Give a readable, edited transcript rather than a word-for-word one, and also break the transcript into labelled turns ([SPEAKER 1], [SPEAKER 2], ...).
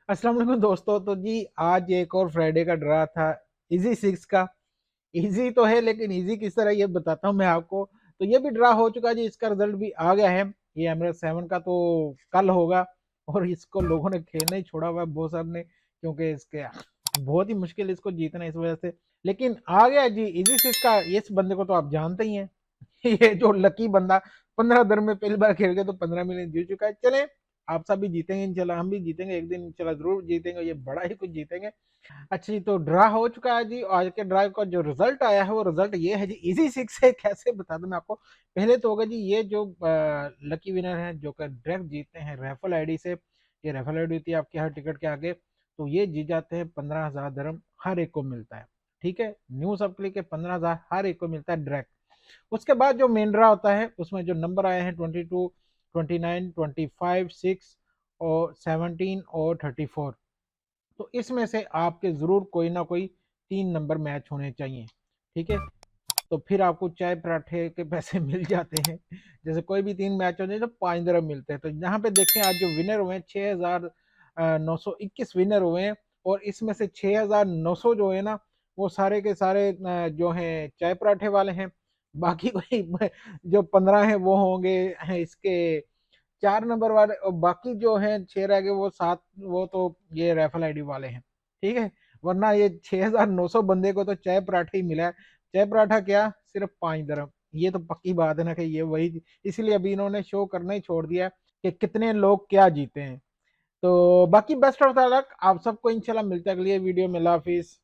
[SPEAKER 1] अस्सलाम वालेकुम दोस्तों। तो जी आज एक और फ्राइडे का ड्रा था इजी सिक्स का। इजी तो है लेकिन इजी किस तरह ये बताता हूँ मैं आपको। तो ये भी ड्रा हो चुका है जी, इसका रिजल्ट भी आ गया है। ये एमरेट 7 का तो कल होगा। और इसको लोगों ने खेलना ही छोड़ा हुआ है बहुत सारे ने, क्योंकि इसके बहुत ही मुश्किल इसको जीतना इस वजह से। लेकिन आ गया जी इजी सिक्स का। इस बंदे को तो आप जानते ही हैं। ये जो लकी बंदा 15 दिन में पहली बार खेल के तो 15 मिलियन जीत चुका है। चले आप सब भी जीतेंगे इंशाल्लाह, हम भी जीतेंगे एक दिन इंशाल्लाह, जरूर जीतेंगे, ये बड़ा ही कुछ जीतेंगे। अच्छा जी, तो ड्रा हो चुका है जी। आज के ड्रा का जो रिजल्ट आया है वो रिजल्ट ये है जी। इजी सिक्स है, कैसे बता दूं मैं आपको। पहले तो होगा जी ये जो लकी विनर है जो कि डायरेक्ट जीतते हैं रेफल आईडी से। ये रेफल आईडी होती है आपके हर टिकट के आगे। तो ये जीत जाते हैं 15,000 हर एक को मिलता है। ठीक है, न्यू सब क्लिक के 15,000 हर एक को मिलता है डायरेक्ट। उसके बाद जो मेन ड्रा होता है उसमें जो नंबर आए हैं 22, 29, 25, 6 और 17 और 34। तो इसमें से आपके जरूर कोई ना कोई 3 नंबर मैच होने चाहिए। ठीक है, तो फिर आपको चाय पराठे के पैसे मिल जाते हैं। जैसे कोई भी 3 मैच हो जाए तो 5 dirham मिलते हैं। तो यहाँ पे देखें आज जो विनर हुए हैं 6,921 विनर हुए हैं। और इसमें से 6,900 जो है ना, वो सारे के सारे जो हैं चाय पराठे वाले हैं। बाकी कोई जो 15 हैं वो होंगे हैं इसके 4 नंबर वाले, और बाकी जो हैं 6 रह गए वो 7, वो तो ये राइफल आईडी वाले हैं। ठीक है, वरना ये 6,900 बंदे को तो चाय पराठा ही मिला है। चाय पराठा क्या, सिर्फ 5 dirham। ये तो पक्की बात है ना कि ये वही, इसलिए अभी इन्होंने शो करना ही छोड़ दिया कि कितने लोग क्या जीते हैं। तो बाकी बेस्ट ऑफ द लक आप सबको, इंशाल्लाह मिलते हैं अगली वीडियो में। अल्लाह हाफिज।